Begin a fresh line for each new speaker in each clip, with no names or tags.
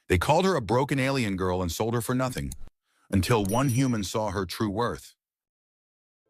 They called her a broken alien girl and sold her for nothing, until one human saw her true worth.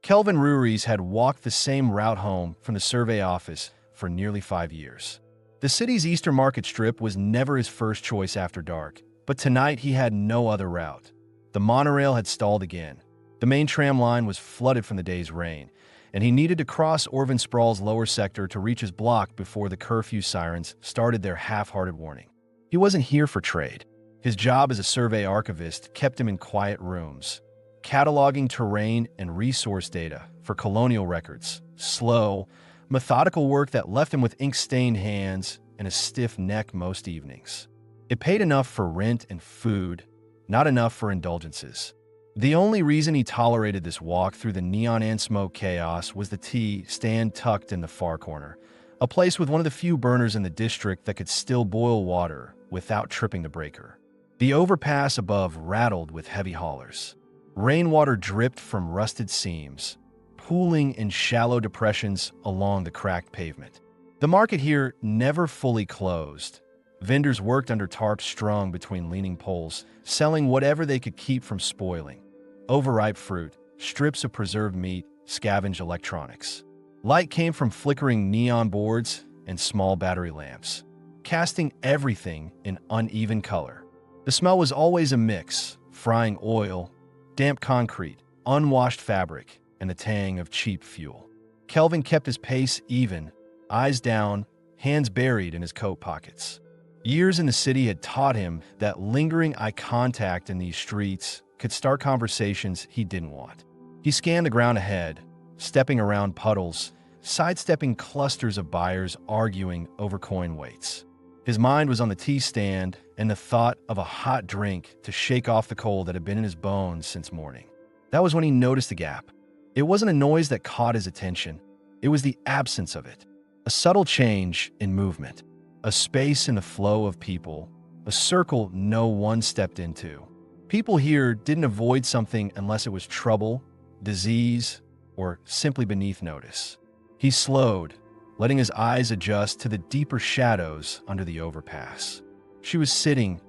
Kelvin Ruiz had walked the same route home from the survey office for nearly 5 years. The city's Eastern Market Strip was never his first choice after dark, but tonight he had no other route. The monorail had stalled again. The main tram line was flooded from the day's rain, and he needed to cross Orvin Sprawl's lower sector to reach his block before the curfew sirens started their half-hearted warning. He wasn't here for trade. His job as a survey archivist kept him in quiet rooms, cataloging terrain and resource data for colonial records. Slow, methodical work that left him with ink-stained hands and a stiff neck most evenings. It paid enough for rent and food, not enough for indulgences. The only reason he tolerated this walk through the neon and smoke chaos was the tea stand tucked in the far corner, a place with one of the few burners in the district that could still boil water without tripping the breaker. The overpass above rattled with heavy haulers. Rainwater dripped from rusted seams, pooling in shallow depressions along the cracked pavement. The market here never fully closed. Vendors worked under tarps strung between leaning poles, selling whatever they could keep from spoiling. Overripe fruit, strips of preserved meat, scavenged electronics. Light came from flickering neon boards and small battery lamps, casting everything in uneven color. The smell was always a mix: frying oil, damp concrete, unwashed fabric, and the tang of cheap fuel. Kelvin kept his pace even, eyes down, hands buried in his coat pockets. Years in the city had taught him that lingering eye contact in these streets could start conversations he didn't want. He scanned the ground ahead, stepping around puddles, sidestepping clusters of buyers arguing over coin weights. His mind was on the tea stand and the thought of a hot drink to shake off the cold that had been in his bones since morning. That was when he noticed the gap. It wasn't a noise that caught his attention. It was the absence of it. A subtle change in movement. A space in the flow of people. A circle no one stepped into. People here didn't avoid something unless it was trouble, disease, or simply beneath notice. He slowed, letting his eyes adjust to the deeper shadows under the overpass. She was sitting,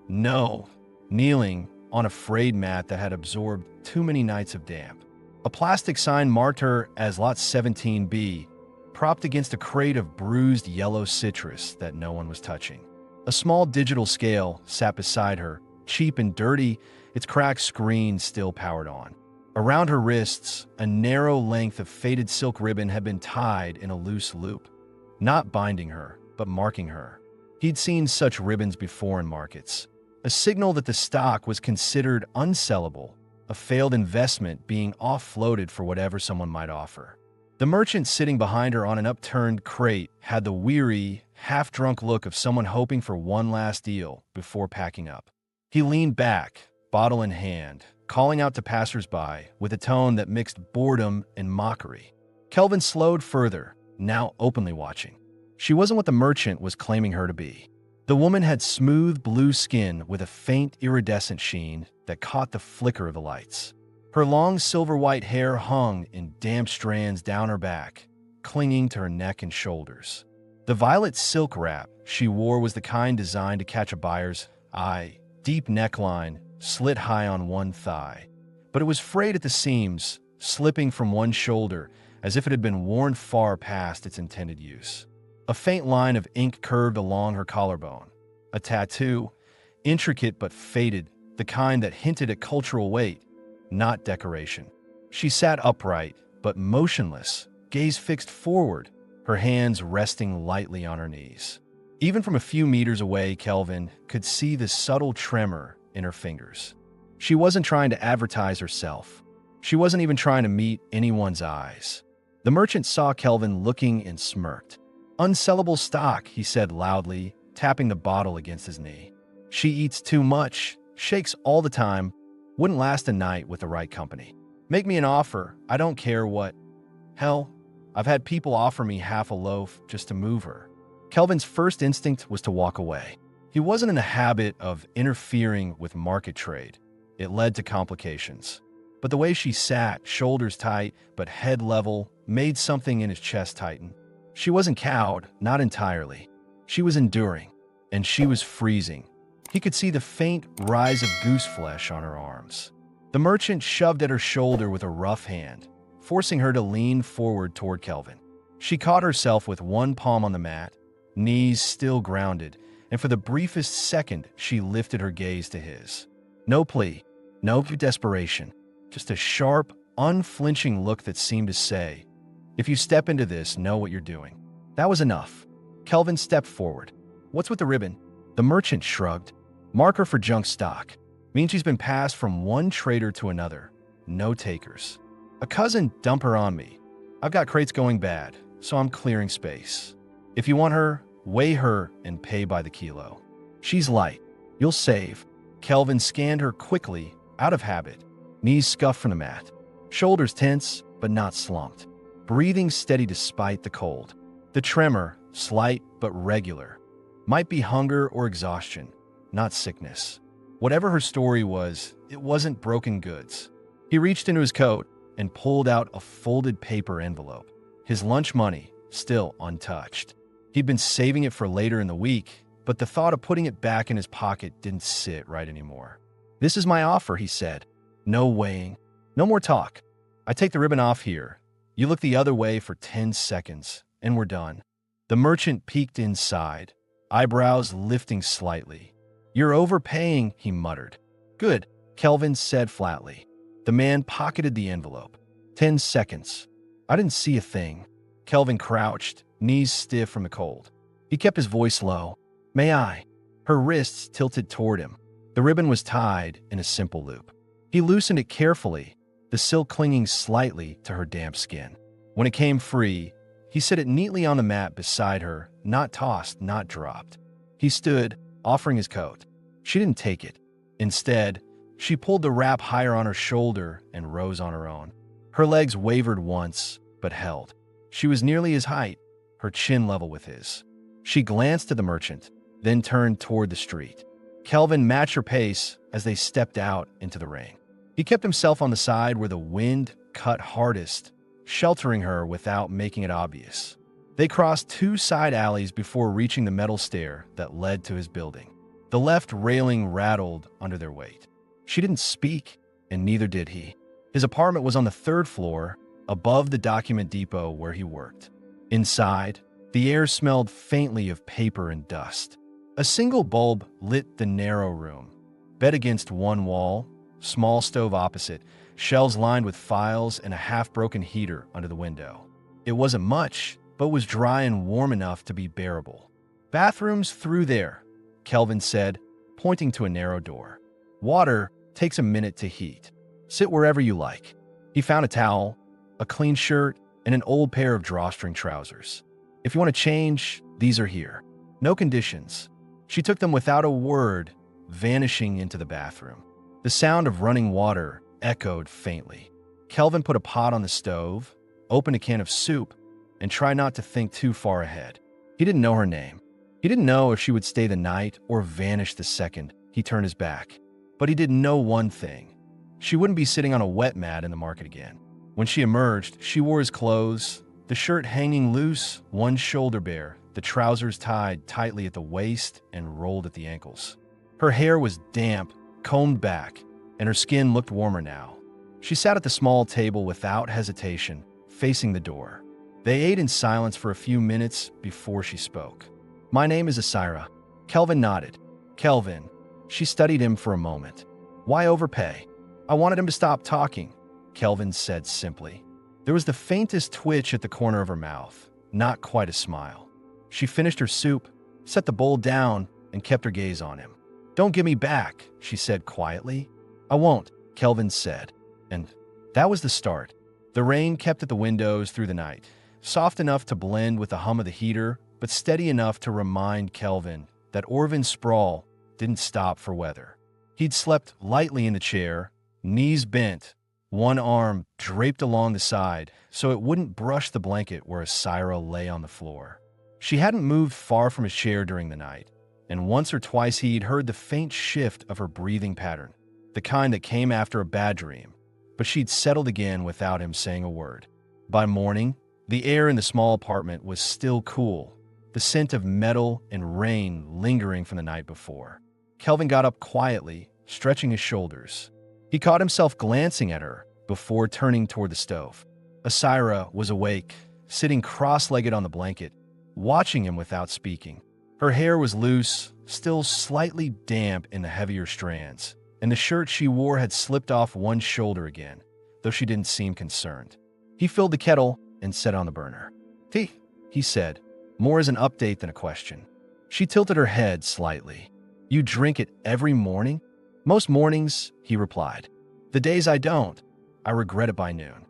kneeling on a frayed mat that had absorbed too many nights of damp. A plastic sign marked her as Lot 17B, propped against a crate of bruised yellow citrus that no one was touching. A small digital scale sat beside her, cheap and dirty, its cracked screen still powered on. Around her wrists, a narrow length of faded silk ribbon had been tied in a loose loop, not binding her, but marking her. He'd seen such ribbons before in markets, a signal that the stock was considered unsellable, a failed investment being offloaded for whatever someone might offer. The merchant sitting behind her on an upturned crate had the weary, half-drunk look of someone hoping for one last deal before packing up. He leaned back, bottle in hand, calling out to passers-by with a tone that mixed boredom and mockery. Kelvin slowed further, now openly watching. She wasn't what the merchant was claiming her to be. The woman had smooth blue skin with a faint iridescent sheen that caught the flicker of the lights. Her long silver-white hair hung in damp strands down her back, clinging to her neck and shoulders. The violet silk wrap she wore was the kind designed to catch a buyer's eye. Deep neckline, slit high on one thigh, but it was frayed at the seams, slipping from one shoulder as if it had been worn far past its intended use. A faint line of ink curved along her collarbone. A tattoo, intricate but faded, the kind that hinted at cultural weight, not decoration. She sat upright, but motionless, gaze fixed forward, her hands resting lightly on her knees. Even from a few meters away, Kelvin could see the subtle tremor in her fingers. She wasn't trying to advertise herself. She wasn't even trying to meet anyone's eyes. The merchant saw Kelvin looking and smirked. "Unsellable stock," he said loudly, tapping the bottle against his knee. "She eats too much, shakes all the time, wouldn't last a night with the right company. Make me an offer, I don't care what. Hell, I've had people offer me half a loaf just to move her." Kelvin's first instinct was to walk away. He wasn't in the habit of interfering with market trade. It led to complications. But the way she sat, shoulders tight, but head level, made something in his chest tighten. She wasn't cowed, not entirely. She was enduring, and she was freezing. He could see the faint rise of goose flesh on her arms. The merchant shoved at her shoulder with a rough hand, forcing her to lean forward toward Kelvin. She caught herself with one palm on the mat, knees still grounded, and for the briefest second, she lifted her gaze to his. No plea, no desperation, just a sharp, unflinching look that seemed to say, "If you step into this, know what you're doing." That was enough. Kelvin stepped forward. "What's with the ribbon?" The merchant shrugged. "Marker for junk stock. Means she's been passed from one trader to another. No takers. A cousin dump her on me. I've got crates going bad, so I'm clearing space. If you want her, weigh her and pay by the kilo. She's light. You'll save." Kelvin scanned her quickly, out of habit. Knees scuffed from the mat. Shoulders tense, but not slumped. Breathing steady despite the cold. The tremor, slight but regular. Might be hunger or exhaustion, not sickness. Whatever her story was, it wasn't broken goods. He reached into his coat and pulled out a folded paper envelope. His lunch money, still untouched. He'd been saving it for later in the week, but the thought of putting it back in his pocket didn't sit right anymore. "This is my offer," he said. "No weighing. No more talk. I take the ribbon off here. You look the other way for 10 seconds, and we're done." The merchant peeked inside, eyebrows lifting slightly. "You're overpaying," he muttered. "Good," Kelvin said flatly. The man pocketed the envelope. 10 seconds. "I didn't see a thing." Kelvin crouched, knees stiff from the cold. He kept his voice low. "May I?" Her wrists tilted toward him. The ribbon was tied in a simple loop. He loosened it carefully, the silk clinging slightly to her damp skin. When it came free, he set it neatly on the mat beside her, not tossed, not dropped. He stood, offering his coat. She didn't take it. Instead, she pulled the wrap higher on her shoulder and rose on her own. Her legs wavered once, but held. She was nearly his height, her chin level with his. She glanced at the merchant, then turned toward the street. Kelvin matched her pace as they stepped out into the rain. He kept himself on the side where the wind cut hardest, sheltering her without making it obvious. They crossed 2 side alleys before reaching the metal stair that led to his building. The left railing rattled under their weight. She didn't speak, and neither did he. His apartment was on the 3rd floor, above the document depot where he worked. Inside, the air smelled faintly of paper and dust. A single bulb lit the narrow room. Bed against one wall, small stove opposite, shelves lined with files, and a half-broken heater under the window. It wasn't much, but was dry and warm enough to be bearable. "Bathrooms through there," Kelvin said, pointing to a narrow door. "Water takes a minute to heat. Sit wherever you like." He found a towel, a clean shirt, and an old pair of drawstring trousers. "If you want to change, these are here. No conditions." She took them without a word, vanishing into the bathroom. The sound of running water echoed faintly. Kelvin put a pot on the stove, opened a can of soup, and tried not to think too far ahead. He didn't know her name. He didn't know if she would stay the night or vanish the second he turned his back. But he did know one thing. She wouldn't be sitting on a wet mat in the market again. When she emerged, she wore his clothes, the shirt hanging loose, one shoulder bare, the trousers tied tightly at the waist and rolled at the ankles. Her hair was damp, combed back, and her skin looked warmer now. She sat at the small table without hesitation, facing the door. They ate in silence for a few minutes before she spoke. "My name is Asira." Kelvin nodded. "Kelvin." She studied him for a moment. "Why overpay?" "I wanted him to stop talking," Kelvin said simply. There was the faintest twitch at the corner of her mouth, not quite a smile. She finished her soup, set the bowl down, and kept her gaze on him. "Don't give me back," she said quietly. "I won't," Kelvin said. And that was the start. The rain kept at the windows through the night, soft enough to blend with the hum of the heater, but steady enough to remind Kelvin that Orvin's sprawl didn't stop for weather. He'd slept lightly in the chair, knees bent, one arm draped along the side so it wouldn't brush the blanket where Asira lay on the floor. She hadn't moved far from his chair during the night, and once or twice he'd heard the faint shift of her breathing pattern, the kind that came after a bad dream, but she'd settled again without him saying a word. By morning, the air in the small apartment was still cool, the scent of metal and rain lingering from the night before. Kelvin got up quietly, stretching his shoulders. He caught himself glancing at her before turning toward the stove. Asira was awake, sitting cross-legged on the blanket, watching him without speaking. Her hair was loose, still slightly damp in the heavier strands, and the shirt she wore had slipped off one shoulder again, though she didn't seem concerned. He filled the kettle and set on the burner. "Tea," he said, more as an update than a question. She tilted her head slightly. "You drink it every morning?" "Most mornings," he replied. "The days I don't, I regret it by noon."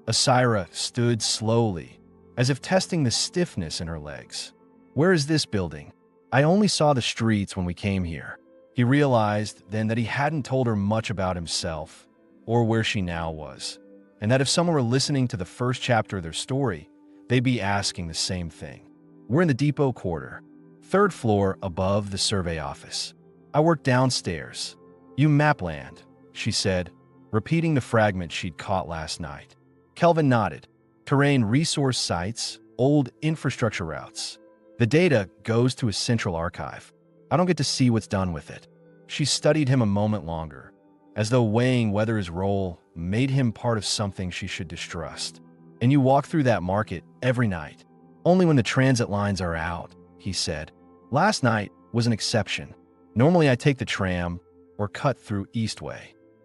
Asira stood slowly, as if testing the stiffness in her legs. "Where is this building?" "I only saw the streets when we came here." He realized then that he hadn't told her much about himself or where she now was, and that if someone were listening to the first chapter of their story, they'd be asking the same thing. "We're in the depot quarter, 3rd floor above the survey office. I work downstairs." "You map land," she said, repeating the fragment she'd caught last night. Kelvin nodded. "Terrain resource sites, old infrastructure routes. The data goes to a central archive. I don't get to see what's done with it." She studied him a moment longer, as though weighing whether his role made him part of something she should distrust. "And you walk through that market every night?" "Only when the transit lines are out," he said. "Last night was an exception. Normally I take the tram or cut through Eastway."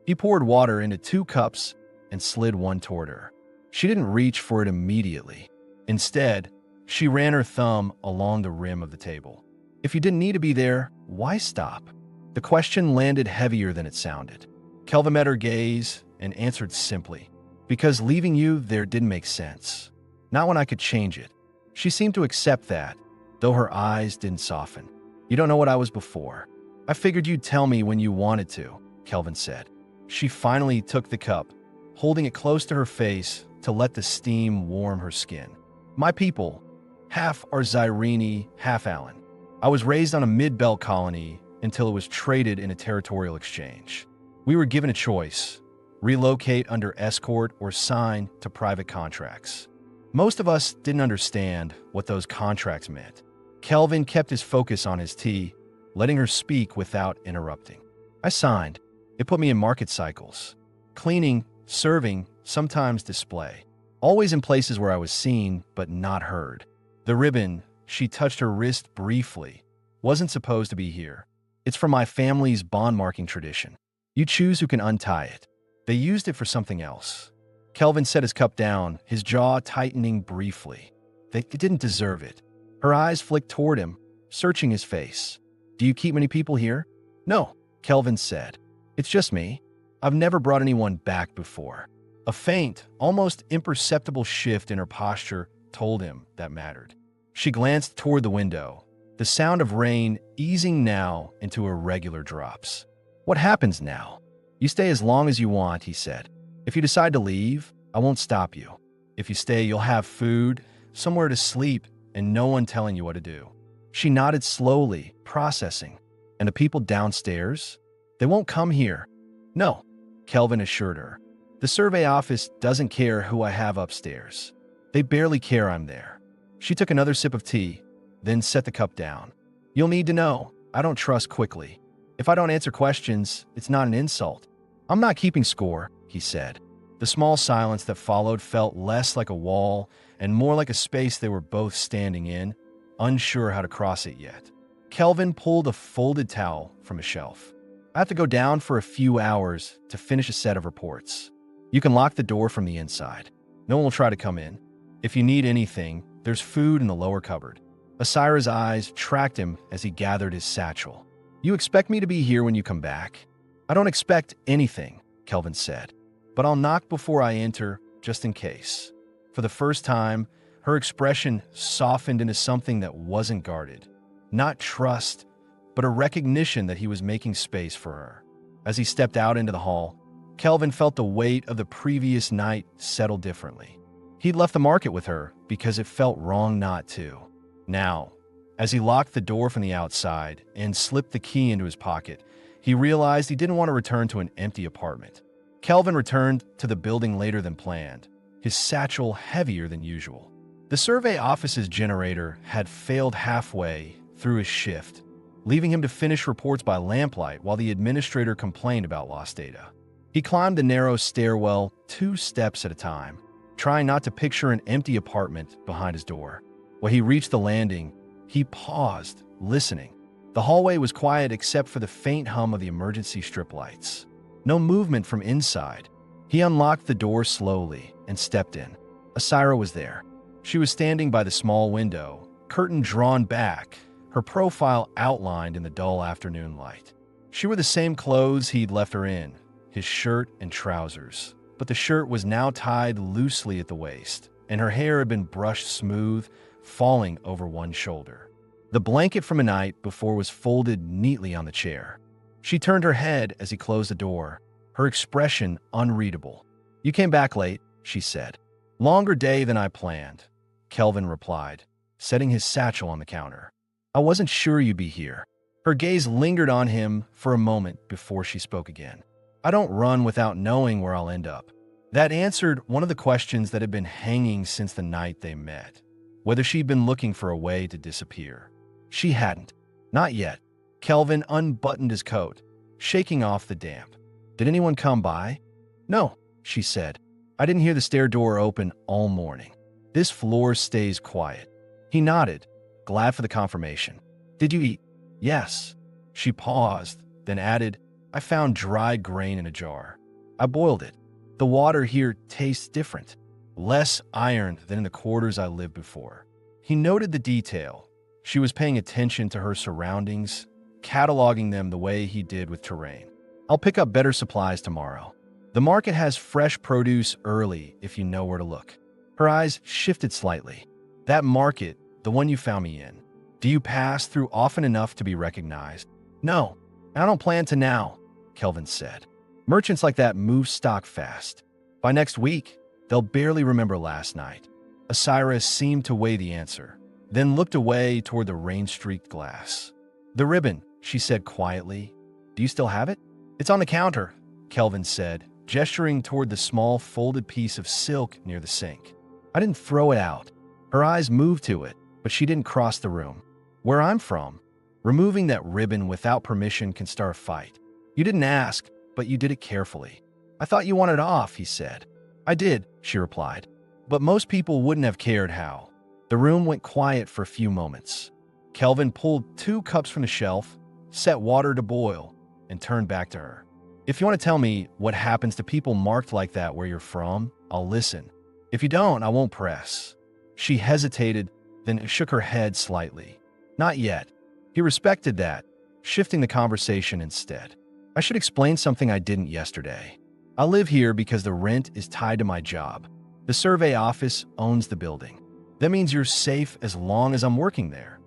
He poured water into 2 cups and slid one toward her. She didn't reach for it immediately. Instead, she ran her thumb along the rim of the table. "If you didn't need to be there, why stop?" The question landed heavier than it sounded. Kelvin met her gaze and answered simply, "Because leaving you there didn't make sense. Not when I could change it." She seemed to accept that, though her eyes didn't soften. "You don't know what I was before. I figured you'd tell me when you wanted to," Kelvin said. She finally took the cup, holding it close to her face to let the steam warm her skin. "My people, half are Zyrini, half Allen. I was raised on a mid-belt colony until it was traded in a territorial exchange. We were given a choice: relocate under escort or sign to private contracts. Most of us didn't understand what those contracts meant." Kelvin kept his focus on his tea, letting her speak without interrupting. "I signed. It put me in market cycles. Cleaning, serving, sometimes display. Always in places where I was seen but not heard. The ribbon," she touched her wrist briefly, "wasn't supposed to be here. It's from my family's bond-marking tradition. You choose who can untie it. They used it for something else." Kelvin set his cup down, his jaw tightening briefly. They didn't deserve it. Her eyes flicked toward him, searching his face. "Do you keep many people here?" "No," Kelvin said. "It's just me. I've never brought anyone back before." A faint, almost imperceptible shift in her posture told him that mattered. She glanced toward the window, the sound of rain easing now into irregular drops. "What happens now?" "You stay as long as you want," he said. "If you decide to leave, I won't stop you. If you stay, you'll have food, somewhere to sleep, and no one telling you what to do." She nodded slowly, processing. "And the people downstairs? They won't come here." "No," Kelvin assured her. "The survey office doesn't care who I have upstairs. They barely care I'm there." She took another sip of tea, then set the cup down. "You'll need to know, I don't trust quickly. If I don't answer questions, it's not an insult." "I'm not keeping score," he said. The small silence that followed felt less like a wall and more like a space they were both standing in, unsure how to cross it yet. Kelvin pulled a folded towel from a shelf. "I have to go down for a few hours to finish a set of reports. You can lock the door from the inside. No one will try to come in. If you need anything, there's food in the lower cupboard." Asira's eyes tracked him as he gathered his satchel. "You expect me to be here when you come back?" "I don't expect anything," Kelvin said. "But I'll knock before I enter, just in case." For the first time, her expression softened into something that wasn't guarded. Not trust, but a recognition that he was making space for her. As he stepped out into the hall, Kelvin felt the weight of the previous night settle differently. He'd left the market with her because it felt wrong not to. Now, as he locked the door from the outside and slipped the key into his pocket, he realized he didn't want to return to an empty apartment. Kelvin returned to the building later than planned, his satchel heavier than usual. The survey office's generator had failed halfway through his shift, leaving him to finish reports by lamplight while the administrator complained about lost data. He climbed the narrow stairwell 2 steps at a time, trying not to picture an empty apartment behind his door. When he reached the landing, he paused, listening. The hallway was quiet except for the faint hum of the emergency strip lights. No movement from inside. He unlocked the door slowly and stepped in. Asira was there. She was standing by the small window, curtain drawn back, her profile outlined in the dull afternoon light. She wore the same clothes he'd left her in, his shirt and trousers, but the shirt was now tied loosely at the waist, and her hair had been brushed smooth, falling over one shoulder. The blanket from a night before was folded neatly on the chair. She turned her head as he closed the door, her expression unreadable. "You came back late," she said. "Longer day than I planned," Kelvin replied, setting his satchel on the counter. "I wasn't sure you'd be here." Her gaze lingered on him for a moment before she spoke again. "I don't run without knowing where I'll end up." That answered one of the questions that had been hanging since the night they met, whether she'd been looking for a way to disappear. She hadn't. Not yet. Kelvin unbuttoned his coat, shaking off the damp. "Did anyone come by?" "No," she said. "I didn't hear the stair door open all morning. This floor stays quiet." He nodded, glad for the confirmation. "Did you eat?" "Yes." She paused, then added, "I found dried grain in a jar. I boiled it. The water here tastes different, less iron than in the quarters I lived before." He noted the detail. She was paying attention to her surroundings, cataloging them the way he did with terrain. "I'll pick up better supplies tomorrow. The market has fresh produce early if you know where to look." Her eyes shifted slightly. "That market, the one you found me in, do you pass through often enough to be recognized?" "No, I don't plan to now," Kelvin said. "Merchants like that move stock fast. By next week, they'll barely remember last night." Asira seemed to weigh the answer, then looked away toward the rain-streaked glass. "The ribbon," she said quietly. "Do you still have it?" "It's on the counter," Kelvin said, gesturing toward the small folded piece of silk near the sink. "I didn't throw it out." Her eyes moved to it, but she didn't cross the room. "Where I'm from, removing that ribbon without permission can start a fight. You didn't ask, but you did it carefully." "I thought you wanted it off," he said. "I did," she replied. "But most people wouldn't have cared how." The room went quiet for a few moments. Kelvin pulled 2 cups from the shelf, set water to boil, and turned back to her. "If you want to tell me what happens to people marked like that where you're from, I'll listen. If you don't, I won't press." She hesitated, then shook her head slightly. "Not yet." He respected that, shifting the conversation instead. "I should explain something I didn't yesterday. I live here because the rent is tied to my job. The survey office owns the building. That means you're safe as long as I'm working there.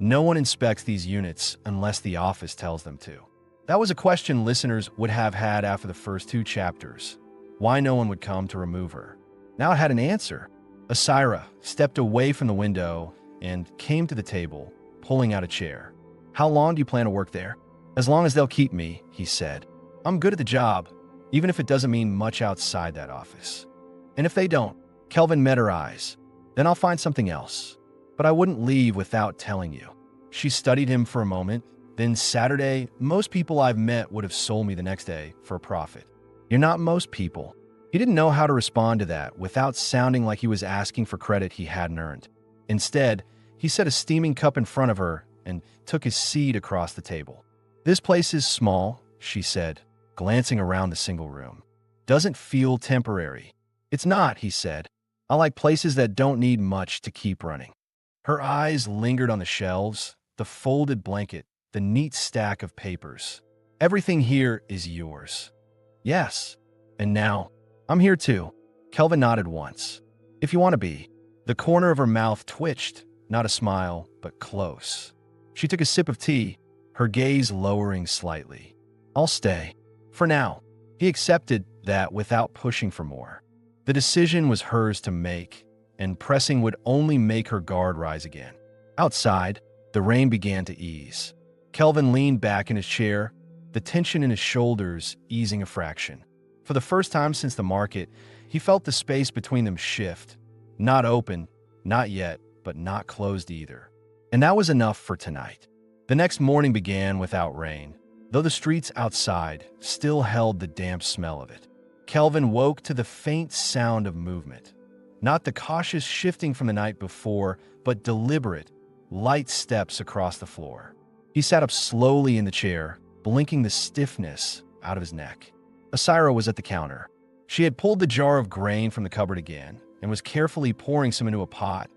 No one inspects these units unless the office tells them to." That was a question listeners would have had after the first 2 chapters. Why no one would come to remove her. Now it had an answer. Asira stepped away from the window and came to the table, pulling out a chair. "How long do you plan to work there?" "As long as they'll keep me," he said. "I'm good at the job, even if it doesn't mean much outside that office." "And if they don't?" Kelvin met her eyes. "Then I'll find something else. But I wouldn't leave without telling you." She studied him for a moment. "Then Saturday, most people I've met would have sold me the next day for a profit." "You're not most people." He didn't know how to respond to that without sounding like he was asking for credit he hadn't earned. Instead, he set a steaming cup in front of her and took his seat across the table. "This place is small," she said, glancing around the single room. "Doesn't feel temporary." "It's not," he said. "I like places that don't need much to keep running." Her eyes lingered on the shelves, the folded blanket, the neat stack of papers. "Everything here is yours." "Yes. And now, I'm here too." Kelvin nodded once. "If you want to be." The corner of her mouth twitched, not a smile, but close. She took a sip of tea, her gaze lowering slightly. "I'll stay. For now." He accepted that without pushing for more. The decision was hers to make, and pressing would only make her guard rise again. Outside, the rain began to ease. Kelvin leaned back in his chair, the tension in his shoulders easing a fraction. For the first time since the market, he felt the space between them shift. Not open, not yet, but not closed either. And that was enough for tonight. The next morning began without rain, though the streets outside still held the damp smell of it. Kelvin woke to the faint sound of movement. Not the cautious shifting from the night before, but deliberate, light steps across the floor. He sat up slowly in the chair, blinking the stiffness out of his neck. Asira was at the counter. She had pulled the jar of grain from the cupboard again and was carefully pouring some into a pot,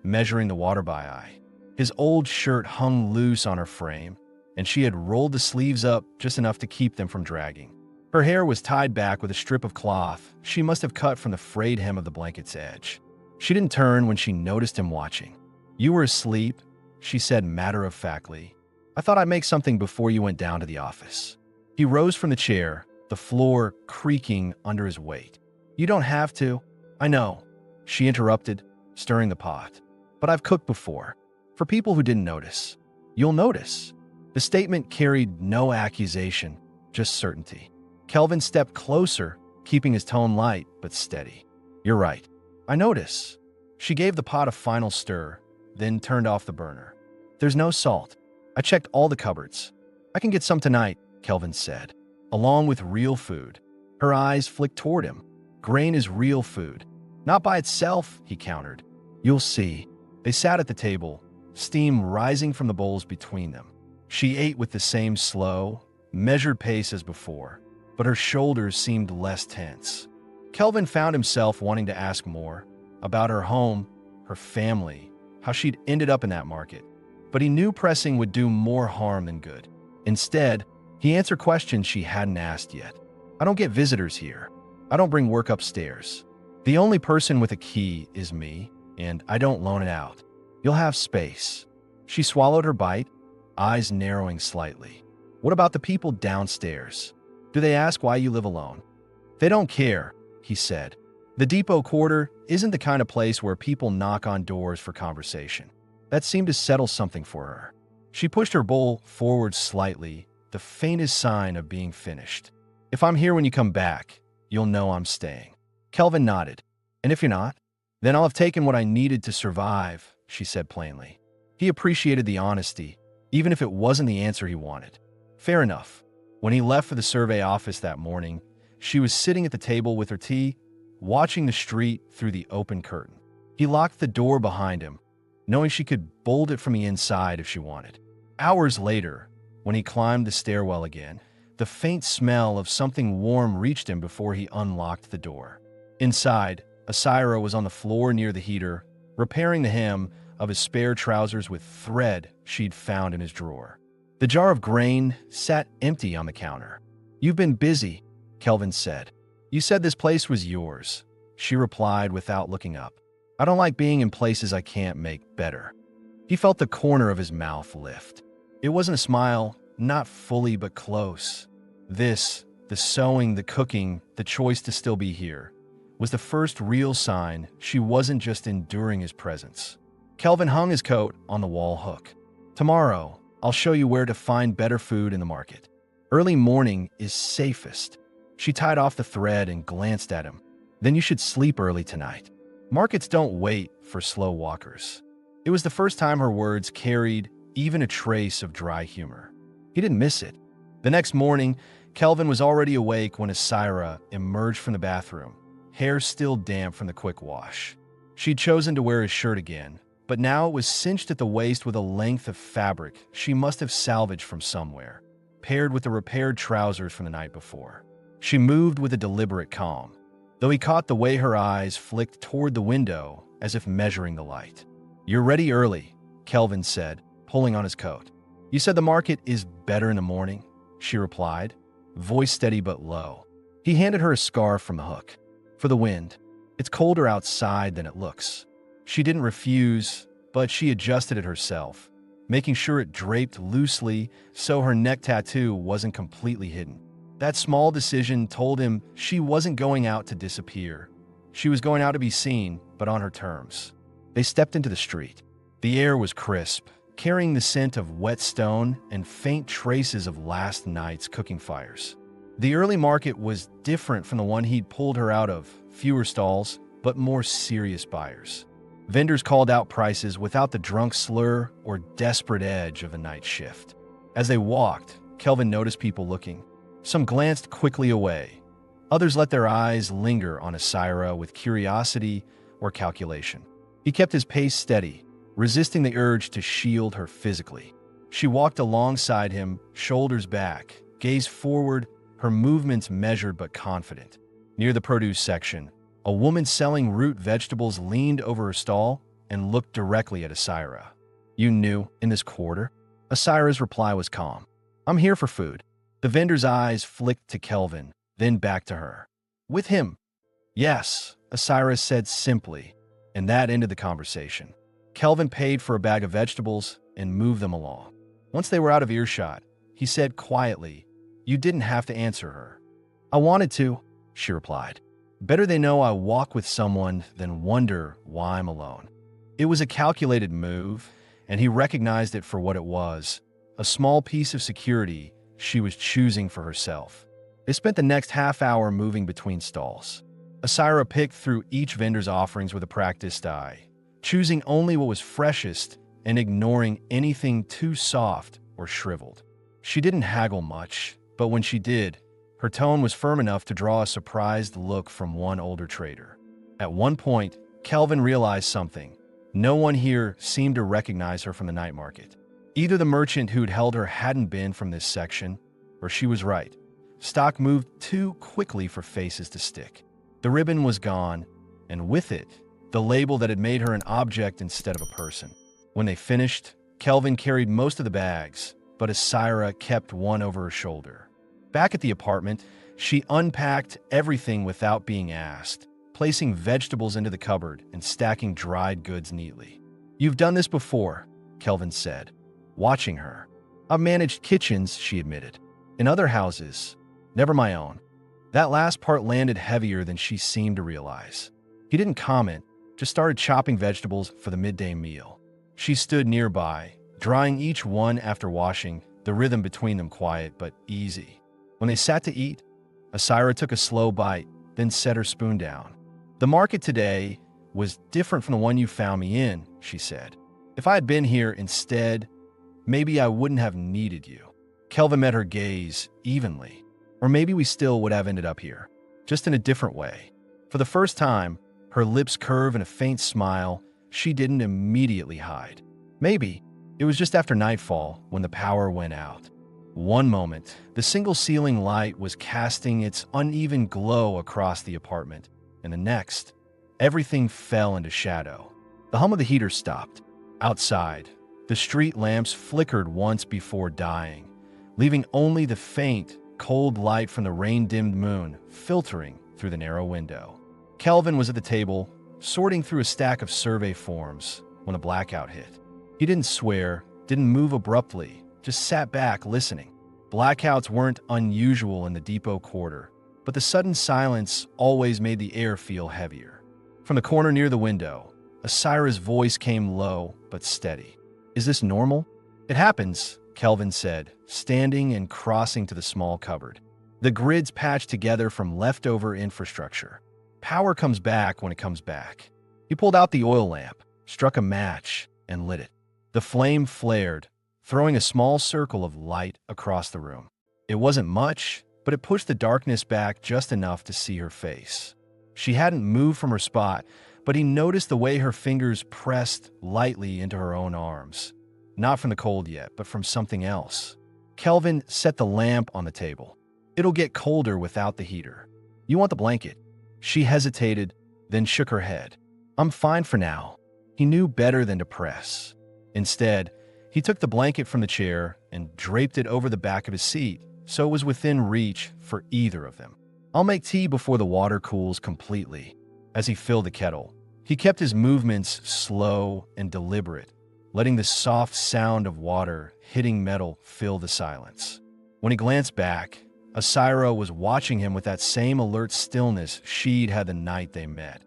measuring the water by eye. His old shirt hung loose on her frame, and she had rolled the sleeves up just enough to keep them from dragging. Her hair was tied back with a strip of cloth she must have cut from the frayed hem of the blanket's edge. She didn't turn when she noticed him watching. "You were asleep," she said matter-of-factly. "I thought I'd make something before you went down to the office." He rose from the chair, the floor creaking under his weight. "You don't have to." "I know," she interrupted, stirring the pot. "But I've cooked before. For people who didn't notice, you'll notice." The statement carried no accusation, just certainty. Kelvin stepped closer, keeping his tone light but steady. "You're right. I notice." She gave the pot a final stir, then turned off the burner. "There's no salt. I checked all the cupboards. I can get some tonight," Kelvin said, "along with real food." Her eyes flicked toward him. "Grain is real food. Not by itself," he countered. "You'll see." They sat at the table, steam rising from the bowls between them. She ate with the same slow, measured pace as before, but her shoulders seemed less tense. Kelvin found himself wanting to ask more about her home, her family, how she'd ended up in that market. But he knew pressing would do more harm than good. Instead, he answered questions she hadn't asked yet. "I don't get visitors here. I don't bring work upstairs. The only person with a key is me, and I don't loan it out. You'll have space." She swallowed her bite, eyes narrowing slightly. "What about the people downstairs? Do they ask why you live alone?" "They don't care," he said. "The depot quarter isn't the kind of place where people knock on doors for conversation." That seemed to settle something for her. She pushed her bowl forward slightly, the faintest sign of being finished. "If I'm here when you come back, you'll know I'm staying." Kelvin nodded. "And if you're not, then I'll have taken what I needed to survive," she said plainly. He appreciated the honesty, even if it wasn't the answer he wanted. Fair enough. When he left for the survey office that morning, she was sitting at the table with her tea, watching the street through the open curtain. He locked the door behind him, knowing she could bolt it from the inside if she wanted. Hours later, when he climbed the stairwell again, the faint smell of something warm reached him before he unlocked the door. Inside, Asira was on the floor near the heater, repairing the hem of his spare trousers with thread she'd found in his drawer. The jar of grain sat empty on the counter. "You've been busy," Kelvin said. "You said this place was yours," she replied without looking up. "I don't like being in places I can't make better." He felt the corner of his mouth lift. It wasn't a smile, not fully but close. This, the sewing, the cooking, the choice to still be here, was the first real sign she wasn't just enduring his presence. Kelvin hung his coat on the wall hook. "Tomorrow, I'll show you where to find better food in the market. Early morning is safest." She tied off the thread and glanced at him. "Then you should sleep early tonight. Markets don't wait for slow walkers." It was the first time her words carried even a trace of dry humor. He didn't miss it. The next morning, Kelvin was already awake when Asira emerged from the bathroom, hair still damp from the quick wash. She'd chosen to wear his shirt again, but now it was cinched at the waist with a length of fabric she must have salvaged from somewhere, paired with the repaired trousers from the night before. She moved with a deliberate calm, though he caught the way her eyes flicked toward the window as if measuring the light. "You're ready early," Kelvin said, pulling on his coat. "You said the market is better in the morning," she replied, voice steady but low. He handed her a scarf from the hook. "For the wind. It's colder outside than it looks." She didn't refuse, but she adjusted it herself, making sure it draped loosely so her neck tattoo wasn't completely hidden. That small decision told him she wasn't going out to disappear. She was going out to be seen, but on her terms. They stepped into the street. The air was crisp, carrying the scent of wet stone and faint traces of last night's cooking fires. The early market was different from the one he'd pulled her out of, fewer stalls, but more serious buyers. Vendors called out prices without the drunk slur or desperate edge of a night shift. As they walked, Kelvin noticed people looking. Some glanced quickly away. Others let their eyes linger on Asira with curiosity or calculation. He kept his pace steady, resisting the urge to shield her physically. She walked alongside him, shoulders back, gaze forward, her movements measured but confident. Near the produce section, a woman selling root vegetables leaned over her stall and looked directly at Asira. "You new in this quarter?" Asira's reply was calm. "I'm here for food." The vendor's eyes flicked to Kelvin, then back to her. "With him?" "Yes," Asira said simply, and that ended the conversation. Kelvin paid for a bag of vegetables and moved them along. Once they were out of earshot, he said quietly, "You didn't have to answer her." "I wanted to," she replied. "Better they know I walk with someone than wonder why I'm alone." It was a calculated move, and he recognized it for what it was, a small piece of security she was choosing for herself. They spent the next half hour moving between stalls. Asira picked through each vendor's offerings with a practiced eye, choosing only what was freshest and ignoring anything too soft or shriveled. She didn't haggle much, but when she did, her tone was firm enough to draw a surprised look from one older trader. At one point, Kelvin realized something. No one here seemed to recognize her from the night market. Either the merchant who'd held her hadn't been from this section, or she was right. Stock moved too quickly for faces to stick. The ribbon was gone, and with it, the label that had made her an object instead of a person. When they finished, Kelvin carried most of the bags, but Asira kept one over her shoulder. Back at the apartment, she unpacked everything without being asked, placing vegetables into the cupboard and stacking dried goods neatly. "You've done this before," Kelvin said, watching her. "I've managed kitchens," she admitted. "In other houses, never my own." That last part landed heavier than she seemed to realize. He didn't comment, just started chopping vegetables for the midday meal. She stood nearby, drying each one after washing, the rhythm between them quiet but easy. When they sat to eat, Asira took a slow bite, then set her spoon down. "The market today was different from the one you found me in," she said. "If I had been here instead, maybe I wouldn't have needed you." Kelvin met her gaze evenly. Or maybe we still would have ended up here, just in a different way. For the first time, her lips curve in a faint smile she didn't immediately hide. Maybe it was just after nightfall when the power went out. One moment, the single ceiling light was casting its uneven glow across the apartment, and the next, everything fell into shadow. The hum of the heater stopped. Outside, the street lamps flickered once before dying, leaving only the faint, cold light from the rain-dimmed moon filtering through the narrow window. Kelvin was at the table, sorting through a stack of survey forms when a blackout hit. He didn't swear, didn't move abruptly, just sat back listening. Blackouts weren't unusual in the depot quarter, but the sudden silence always made the air feel heavier. From the corner near the window, Asira's voice came low but steady. "Is this normal?" "It happens," Kelvin said, standing and crossing to the small cupboard. The grids patched together from leftover infrastructure. Power comes back when it comes back. He pulled out the oil lamp, struck a match, and lit it. The flame flared, throwing a small circle of light across the room. It wasn't much, but it pushed the darkness back just enough to see her face. She hadn't moved from her spot, but he noticed the way her fingers pressed lightly into her own arms. Not from the cold yet, but from something else. Kelvin set the lamp on the table. "It'll get colder without the heater. You want the blanket?" She hesitated, then shook her head. "I'm fine for now." He knew better than to press. Instead, he took the blanket from the chair and draped it over the back of his seat, so it was within reach for either of them. "I'll make tea before the water cools completely." As he filled the kettle, he kept his movements slow and deliberate, letting the soft sound of water hitting metal fill the silence. When he glanced back, Asira was watching him with that same alert stillness she'd had the night they met,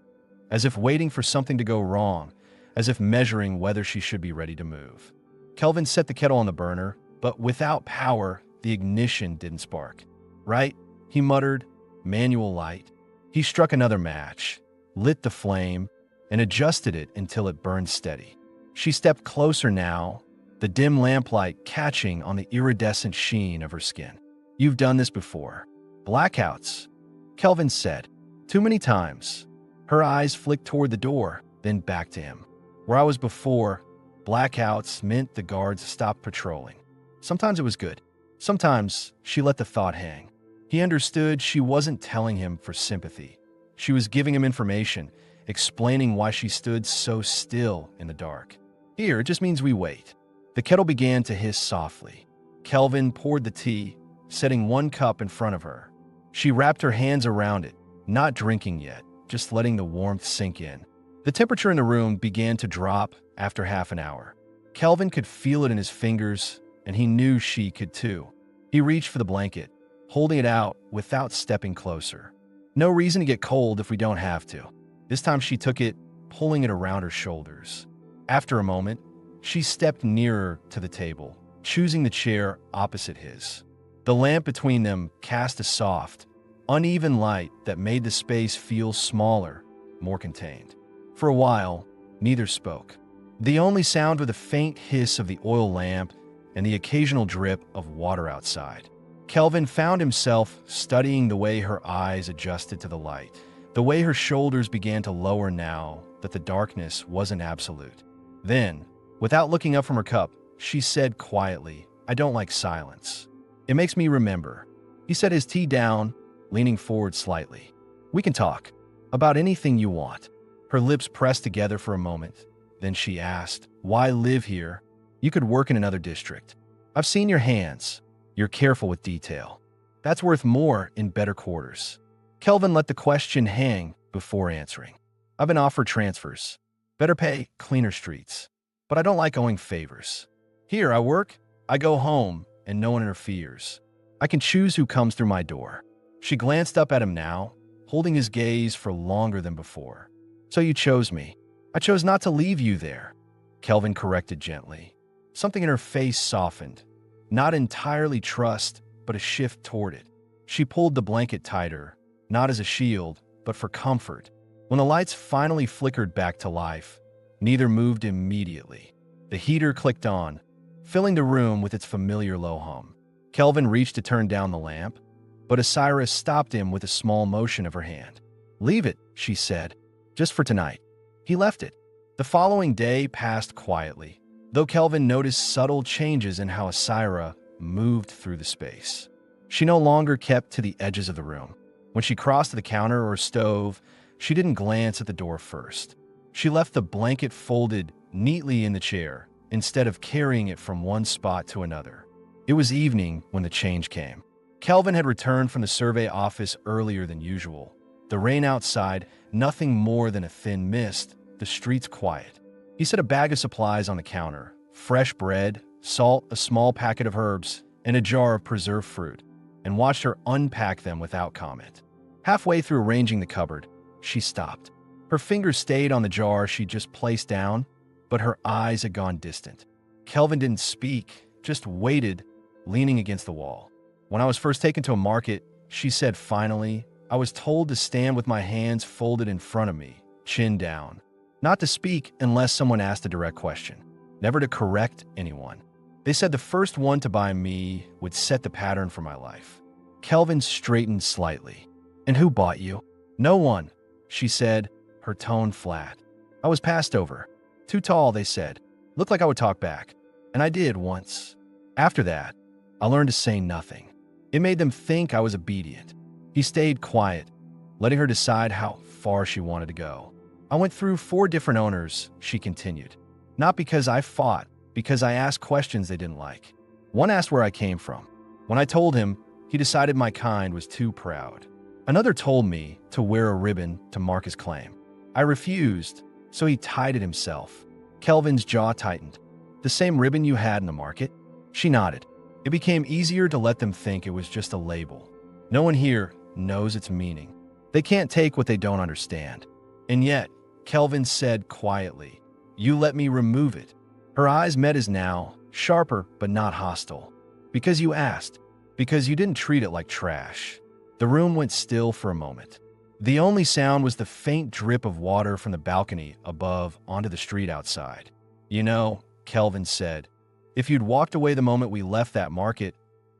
as if waiting for something to go wrong, as if measuring whether she should be ready to move. Kelvin set the kettle on the burner, but without power, the ignition didn't spark. "Right?" he muttered, manual light. He struck another match, lit the flame, and adjusted it until it burned steady. She stepped closer now, the dim lamplight catching on the iridescent sheen of her skin. "You've done this before." "Blackouts," Kelvin said. "Too many times." Her eyes flicked toward the door, then back to him. "Where I was before, blackouts meant the guards stopped patrolling. Sometimes it was good. Sometimes she let the thought hang. He understood she wasn't telling him for sympathy. She was giving him information, explaining why she stood so still in the dark. "Here, it just means we wait." The kettle began to hiss softly. Kelvin poured the tea, setting one cup in front of her. She wrapped her hands around it, not drinking yet, just letting the warmth sink in. The temperature in the room began to drop after half an hour. Kelvin could feel it in his fingers, and he knew she could too. He reached for the blanket, holding it out without stepping closer. No reason to get cold if we don't have to. This time she took it, pulling it around her shoulders. After a moment, she stepped nearer to the table, choosing the chair opposite his. The lamp between them cast a soft, uneven light that made the space feel smaller, more contained. For a while, neither spoke. The only sound was the faint hiss of the oil lamp and the occasional drip of water outside. Kelvin found himself studying the way her eyes adjusted to the light, the way her shoulders began to lower now that the darkness wasn't absolute. Then, without looking up from her cup, she said quietly, "I don't like silence. It makes me remember." He set his tea down, leaning forward slightly. "We can talk about anything you want." Her lips pressed together for a moment. Then she asked, "Why live here? You could work in another district. I've seen your hands. You're careful with detail. That's worth more in better quarters." Kelvin let the question hang before answering. "I've been offered transfers. Better pay, cleaner streets. But I don't like owing favors. Here I work, I go home, and no one interferes. I can choose who comes through my door." She glanced up at him now, holding his gaze for longer than before. "So you chose me. I chose not to leave you there," Kelvin corrected gently. Something in her face softened. Not entirely trust, but a shift toward it. She pulled the blanket tighter, not as a shield, but for comfort. When the lights finally flickered back to life, neither moved immediately. The heater clicked on, filling the room with its familiar low hum. Kelvin reached to turn down the lamp, but Asira stopped him with a small motion of her hand. "Leave it," she said, "just for tonight." He left it. The following day passed quietly, though Kelvin noticed subtle changes in how Asira moved through the space. She no longer kept to the edges of the room. When she crossed to the counter or stove, she didn't glance at the door first. She left the blanket folded neatly in the chair, instead of carrying it from one spot to another. It was evening when the change came. Kelvin had returned from the survey office earlier than usual. The rain outside, nothing more than a thin mist, the streets quiet. He set a bag of supplies on the counter, fresh bread, salt, a small packet of herbs, and a jar of preserved fruit, and watched her unpack them without comment. Halfway through arranging the cupboard, she stopped. Her fingers stayed on the jar she'd just placed down, but her eyes had gone distant. Kelvin didn't speak, just waited, leaning against the wall. "When I was first taken to a market," she said finally, "I was told to stand with my hands folded in front of me, chin down. Not to speak unless someone asked a direct question. Never to correct anyone. They said the first one to buy me would set the pattern for my life." Kelvin straightened slightly. "And who bought you?" "No one," she said, her tone flat. "I was passed over. Too tall, they said. Looked like I would talk back. And I did once. After that, I learned to say nothing. It made them think I was obedient." He stayed quiet, letting her decide how far she wanted to go. "I went through 4 different owners," she continued. "Not because I fought, because I asked questions they didn't like. One asked where I came from. When I told him, he decided my kind was too proud. Another told me to wear a ribbon to mark his claim. I refused, so he tied it himself." Kelvin's jaw tightened. "The same ribbon you had in the market?" She nodded. It became easier to let them think it was just a label. No one here knows its meaning. They can't take what they don't understand. "And yet," Kelvin said quietly, "you let me remove it." Her eyes met his now, sharper but not hostile. "Because you asked. Because you didn't treat it like trash." The room went still for a moment. The only sound was the faint drip of water from the balcony above onto the street outside. "You know," Kelvin said, "if you'd walked away the moment we left that market,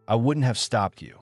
I wouldn't have stopped you."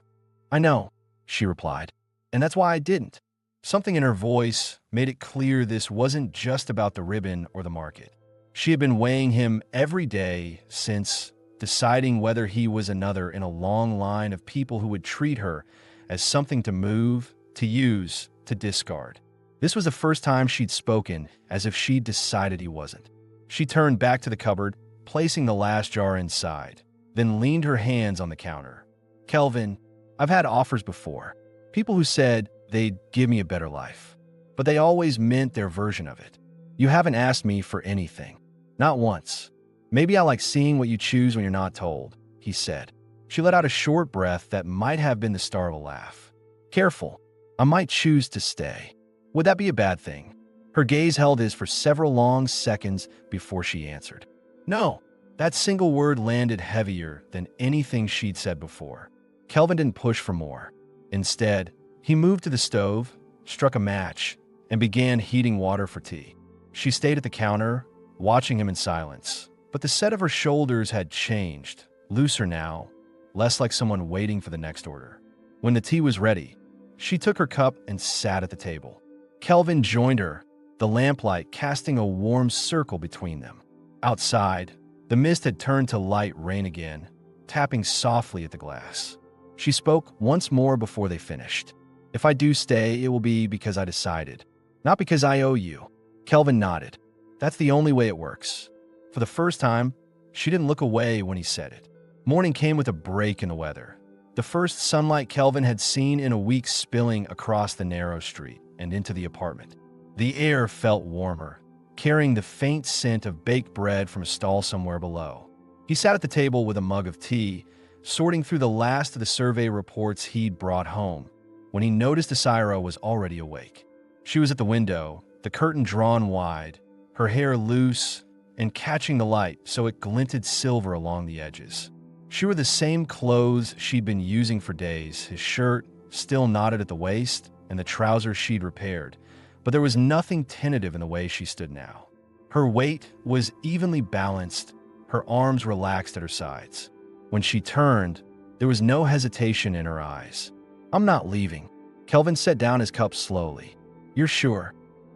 "I know," she replied, "and that's why I didn't." Something in her voice made it clear this wasn't just about the ribbon or the market. She had been weighing him every day since, deciding whether he was another in a long line of people who would treat her as something to move, to use, to discard. This was the first time she'd spoken as if she'd decided he wasn't. She turned back to the cupboard, placing the last jar inside, then leaned her hands on the counter. "Kelvin, I've had offers before. People who said they'd give me a better life. But they always meant their version of it. You haven't asked me for anything. Not once. Maybe I like seeing what you choose when you're not told," he said. She let out a short breath that might have been the start of a laugh. "Careful. I might choose to stay. Would that be a bad thing?" Her gaze held his for several long seconds before she answered. "No." That single word landed heavier than anything she'd said before. Kelvin didn't push for more. Instead, he moved to the stove, struck a match, and began heating water for tea. She stayed at the counter, watching him in silence. But the set of her shoulders had changed, looser now, less like someone waiting for the next order. When the tea was ready, she took her cup and sat at the table. Kelvin joined her, the lamplight casting a warm circle between them. Outside, the mist had turned to light rain again, tapping softly at the glass. She spoke once more before they finished. "If I do stay, it will be because I decided, not because I owe you." Kelvin nodded. "That's the only way it works." For the first time, she didn't look away when he said it. Morning came with a break in the weather. The first sunlight Kelvin had seen in a week spilling across the narrow street and into the apartment. The air felt warmer, carrying the faint scent of baked bread from a stall somewhere below. He sat at the table with a mug of tea, sorting through the last of the survey reports he'd brought home, when he noticed Asira was already awake. She was at the window, the curtain drawn wide, her hair loose and catching the light so it glinted silver along the edges. She wore the same clothes she'd been using for days, his shirt still knotted at the waist and the trousers she'd repaired, but there was nothing tentative in the way she stood now. Her weight was evenly balanced, her arms relaxed at her sides. When she turned, there was no hesitation in her eyes. "I'm not leaving." Kelvin set down his cup slowly. "You're sure?"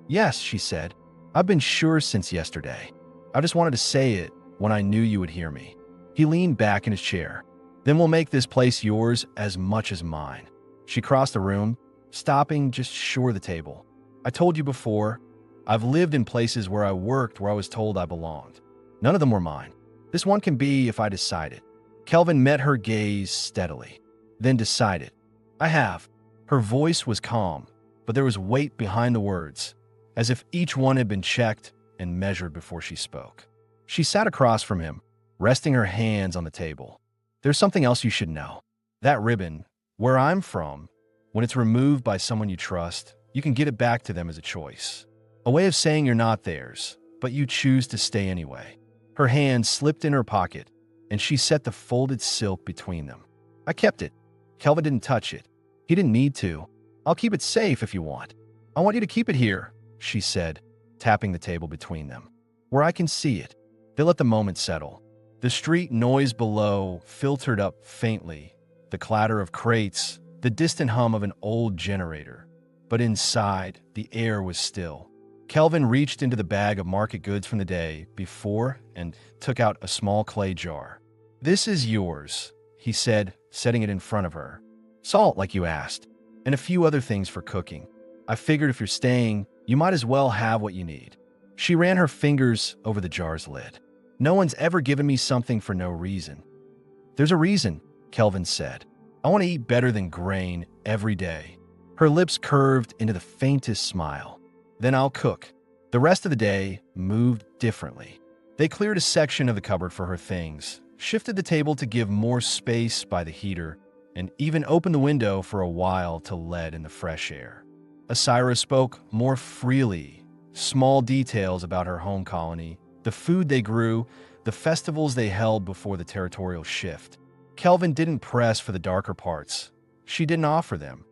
"Yes," she said. "I've been sure since yesterday. I just wanted to say it when I knew you would hear me." He leaned back in his chair. "Then we'll make this place yours as much as mine." She crossed the room, stopping just short of the table. "I told you before, I've lived in places where I worked where I was told I belonged. None of them were mine. This one can be if I decide it." Kelvin met her gaze steadily, then decided. "I have." Her voice was calm, but there was weight behind the words, as if each one had been checked and measured before she spoke. She sat across from him, resting her hands on the table. "There's something else you should know. That ribbon, where I'm from, when it's removed by someone you trust, you can get it back to them as a choice. A way of saying you're not theirs, but you choose to stay anyway." Her hand slipped in her pocket, and she set the folded silk between them. "I kept it." Kelvin didn't touch it. He didn't need to. "I'll keep it safe if you want." "I want you to keep it here," she said, tapping the table between them, "where I can see it." They let the moment settle. The street noise below filtered up faintly, the clatter of crates, the distant hum of an old generator. But inside, the air was still. Kelvin reached into the bag of market goods from the day before and took out a small clay jar. "This is yours," he said, setting it in front of her. "Salt, like you asked, and a few other things for cooking. I figured if you're staying, you might as well have what you need." She ran her fingers over the jar's lid. "No one's ever given me something for no reason." "There's a reason," Kelvin said. "I want to eat better than grain every day." Her lips curved into the faintest smile. "Then I'll cook." The rest of the day moved differently. They cleared a section of the cupboard for her things, shifted the table to give more space by the heater, and even opened the window for a while to let in the fresh air. Asira spoke more freely, small details about her home colony, the food they grew, the festivals they held before the territorial shift. Kelvin didn't press for the darker parts. She didn't offer them,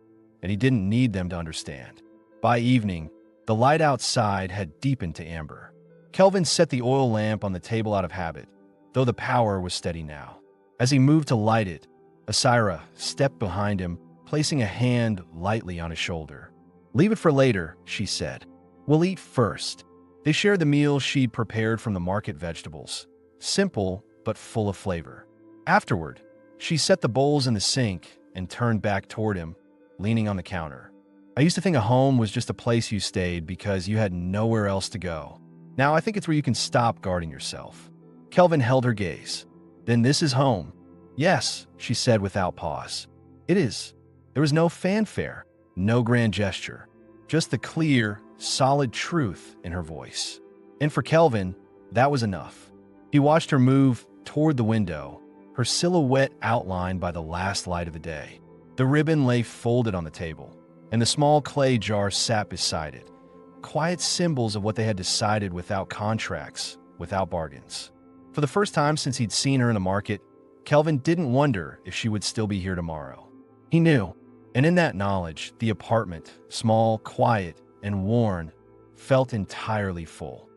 and he didn't need them to understand. By evening, the light outside had deepened to amber. Kelvin set the oil lamp on the table out of habit, though the power was steady now. As he moved to light it, Asira stepped behind him, placing a hand lightly on his shoulder. "Leave it for later," she said. "We'll eat first." They shared the meal she'd prepared from the market vegetables, simple but full of flavor. Afterward, she set the bowls in the sink and turned back toward him, leaning on the counter. "I used to think a home was just a place you stayed because you had nowhere else to go. Now I think it's where you can stop guarding yourself." Kelvin held her gaze. "Then this is home?" "Yes," she said without pause. "It is." There was no fanfare, no grand gesture, just the clear, solid truth in her voice. And for Kelvin, that was enough. He watched her move toward the window, her silhouette outlined by the last light of the day. The ribbon lay folded on the table, and the small clay jar sat beside it. Quiet symbols of what they had decided without contracts, without bargains. For the first time since he'd seen her in the market, Kelvin didn't wonder if she would still be here tomorrow. He knew, and in that knowledge, the apartment, small, quiet, and worn, felt entirely full.